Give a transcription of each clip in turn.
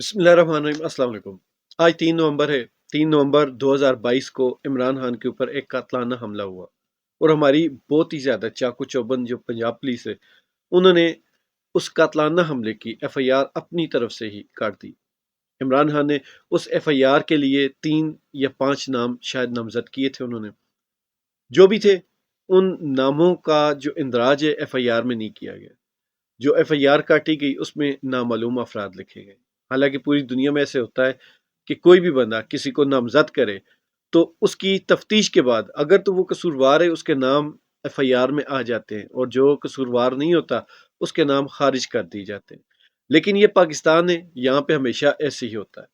بسم اللہ الرحمن الرحیم۔ السلام علیکم۔ آج 3 نومبر ہے۔ 3 نومبر 2022 کو عمران خان کے اوپر ایک قاتلانہ حملہ ہوا اور ہماری بہت ہی زیادہ چاقو چوبند جو پنجاب پولیس ہے انہوں نے اس قاتلانہ حملے کی ایف آئی آر اپنی طرف سے ہی کاٹ دی۔ عمران خان نے اس ایف آئی آر کے لیے 3 یا 5 نام شاید نامزد کیے تھے، انہوں نے جو بھی تھے ان ناموں کا جو اندراج ہے ایف آئی آر میں نہیں کیا گیا۔ جو ایف آئی آر کاٹی گئی اس میں نامعلوم افراد لکھے گئے، حالانکہ پوری دنیا میں ایسے ہوتا ہے کہ کوئی بھی بندہ کسی کو نامزد کرے تو اس کی تفتیش کے بعد اگر تو وہ قصوروار ہے اس کے نام ایف آئی آر میں آ جاتے ہیں، اور جو قصوروار نہیں ہوتا اس کے نام خارج کر دیے جاتے ہیں۔ لیکن یہ پاکستان ہے، یہاں پہ ہمیشہ ایسے ہی ہوتا ہے۔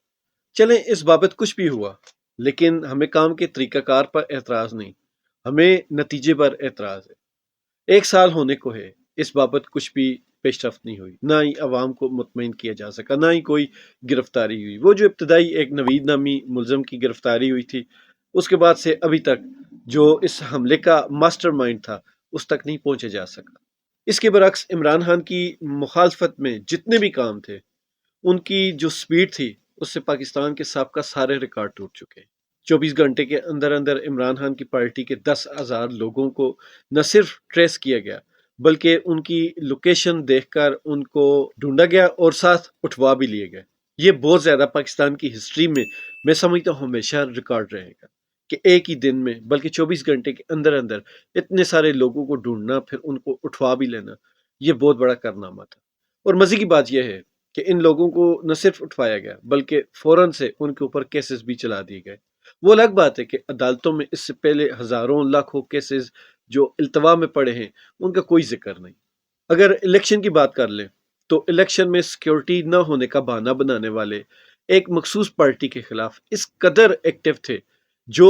چلیں اس بابت کچھ بھی ہوا، لیکن ہمیں کام کے طریقہ کار پر اعتراض نہیں، ہمیں نتیجے پر اعتراض ہے۔ 1 سال ہونے کو ہے، اس بابت کچھ بھی پیش رفت نہیں ہوئی، نہ ہی عوام کو مطمئن کیا جا سکا، نہ ہی کوئی گرفتاری ہوئی۔ وہ جو ابتدائی ایک نوید نامی ملزم کی گرفتاری ہوئی تھی، اس کے بعد سے ابھی تک جو اس حملے کا ماسٹر مائنڈ تھا اس تک نہیں پہنچا جا سکا۔ اس کے برعکس عمران خان کی مخالفت میں جتنے بھی کام تھے ان کی جو سپیڈ تھی اس سے پاکستان کے سابقہ سارے ریکارڈ ٹوٹ چکے ہیں۔ 24 گھنٹے کے اندر اندر عمران خان کی پارٹی کے 10,000 لوگوں کو نہ صرف ٹریس کیا گیا بلکہ ان کی لوکیشن دیکھ کر ان کو ڈھونڈا گیا اور ساتھ اٹھوا بھی لیے گئے۔ یہ بہت زیادہ پاکستان کی ہسٹری میں سمجھتا ہوں ہمیشہ ریکارڈ رہے گا کہ ایک ہی دن میں بلکہ 24 گھنٹے کے اندر اندر اتنے سارے لوگوں کو ڈھونڈنا پھر ان کو اٹھوا بھی لینا، یہ بہت بڑا کارنامہ تھا۔ اور مزے کی بات یہ ہے کہ ان لوگوں کو نہ صرف اٹھوایا گیا بلکہ فوراً سے ان کے اوپر کیسز بھی چلا دیے گئے۔ وہ الگ بات ہے کہ عدالتوں میں اس سے پہلے ہزاروں لاکھوں کیسز جو التوا میں پڑے ہیں ان کا کوئی ذکر نہیں۔ اگر الیکشن کی بات کر لیں تو الیکشن میں سیکیورٹی نہ ہونے کا بہانہ بنانے والے ایک مخصوص پارٹی کے خلاف اس قدر ایکٹیو تھے، جو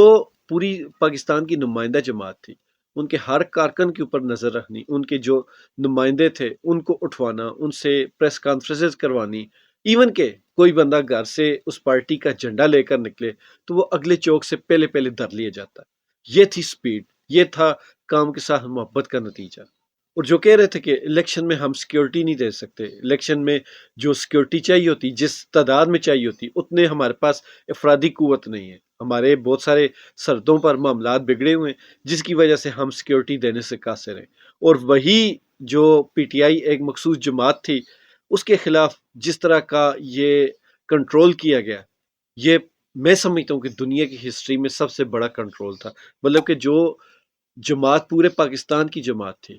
پوری پاکستان کی نمائندہ جماعت تھی، ان کے ہر کارکن کے اوپر نظر رکھنی، ان کے جو نمائندے تھے ان کو اٹھوانا، ان سے پریس کانفرنسز کروانی، ایون کہ کوئی بندہ گھر سے اس پارٹی کا جھنڈا لے کر نکلے تو وہ اگلے چوک سے پہلے پہلے در لیا جاتا۔ یہ تھی سپیڈ، یہ تھا کام کے ساتھ محبت کا نتیجہ۔ اور جو کہہ رہے تھے کہ الیکشن میں ہم سیکیورٹی نہیں دے سکتے، الیکشن میں جو سیکیورٹی چاہیے ہوتی، جس تعداد میں چاہیے ہوتی، اتنے ہمارے پاس افرادی قوت نہیں ہے، ہمارے بہت سارے سرحدوں پر معاملات بگڑے ہوئے ہیں جس کی وجہ سے ہم سیکیورٹی دینے سے قاصر ہیں۔ اور وہی جو پی ٹی آئی ایک مخصوص جماعت تھی اس کے خلاف جس طرح کا یہ کنٹرول کیا گیا، یہ میں سمجھتا ہوں کہ دنیا کی ہسٹری میں سب سے بڑا کنٹرول تھا۔ مطلب کہ جو جماعت پورے پاکستان کی جماعت تھی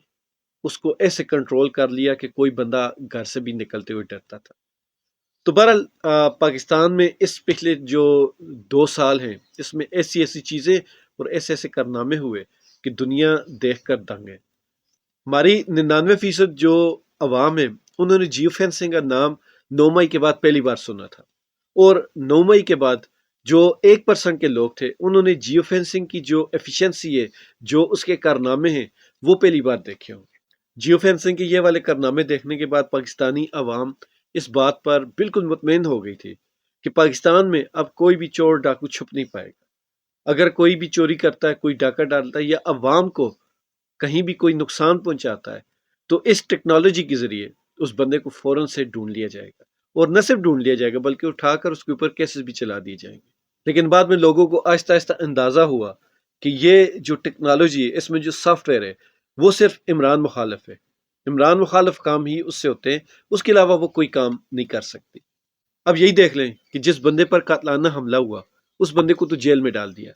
اس کو ایسے کنٹرول کر لیا کہ کوئی بندہ گھر سے بھی نکلتے ہوئے ڈرتا تھا۔ تو بہرحال پاکستان میں اس پچھلے جو 2 سال ہیں اس میں ایسی ایسی چیزیں اور ایسے ایسے کارنامے ہوئے کہ دنیا دیکھ کر دنگ ہے۔ ہماری 99% جو عوام ہے انہوں نے جیو فینسنگ کا نام 9 مئی کے بعد پہلی بار سنا تھا، اور 9 مئی کے بعد جو 1% کے لوگ تھے انہوں نے جیو فینسنگ کی جو ایفیشنسی ہے، جو اس کے کارنامے ہیں، وہ پہلی بار دیکھے ہوں گے۔ جیو فینسنگ کے یہ والے کارنامے دیکھنے کے بعد پاکستانی عوام اس بات پر بالکل مطمئن ہو گئی تھی کہ پاکستان میں اب کوئی بھی چور ڈاکو چھپ نہیں پائے گا۔ اگر کوئی بھی چوری کرتا ہے، کوئی ڈاکہ ڈالتا ہے یا عوام کو کہیں بھی کوئی نقصان پہنچاتا ہے تو اس ٹیکنالوجی کے ذریعے اس بندے کو فوراً سے ڈھونڈ لیا جائے گا، اور نہ صرف ڈھونڈ لیا جائے گا بلکہ اٹھا کر اس کے اوپر کیسز بھی چلا دیے جائیں گے۔ لیکن بعد میں لوگوں کو آہستہ آہستہ اندازہ ہوا کہ یہ جو ٹیکنالوجی ہے، اس میں جو سافٹ ویئر ہے، وہ صرف عمران مخالف ہے۔ عمران مخالف کام ہی اس سے ہوتے ہیں، اس کے علاوہ وہ کوئی کام نہیں کر سکتی۔ اب یہی دیکھ لیں کہ جس بندے پر قاتلانہ حملہ ہوا اس بندے کو تو جیل میں ڈال دیا،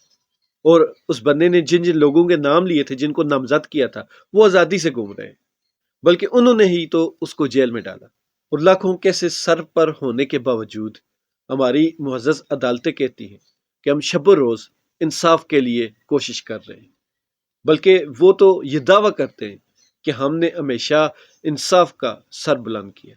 اور اس بندے نے جن جن لوگوں کے نام لیے تھے، جن کو نامزد کیا تھا، وہ آزادی سے گھوم رہے ہیں، بلکہ انہوں نے ہی تو اس کو جیل میں ڈالا۔ اور لاکھوں کیسے سر پر ہونے کے باوجود ہماری معزز عدالتیں کہتی ہیں کہ ہم شب و روز انصاف کے لیے کوشش کر رہے ہیں، بلکہ وہ تو یہ دعویٰ کرتے ہیں کہ ہم نے ہمیشہ انصاف کا سر بلند کیا۔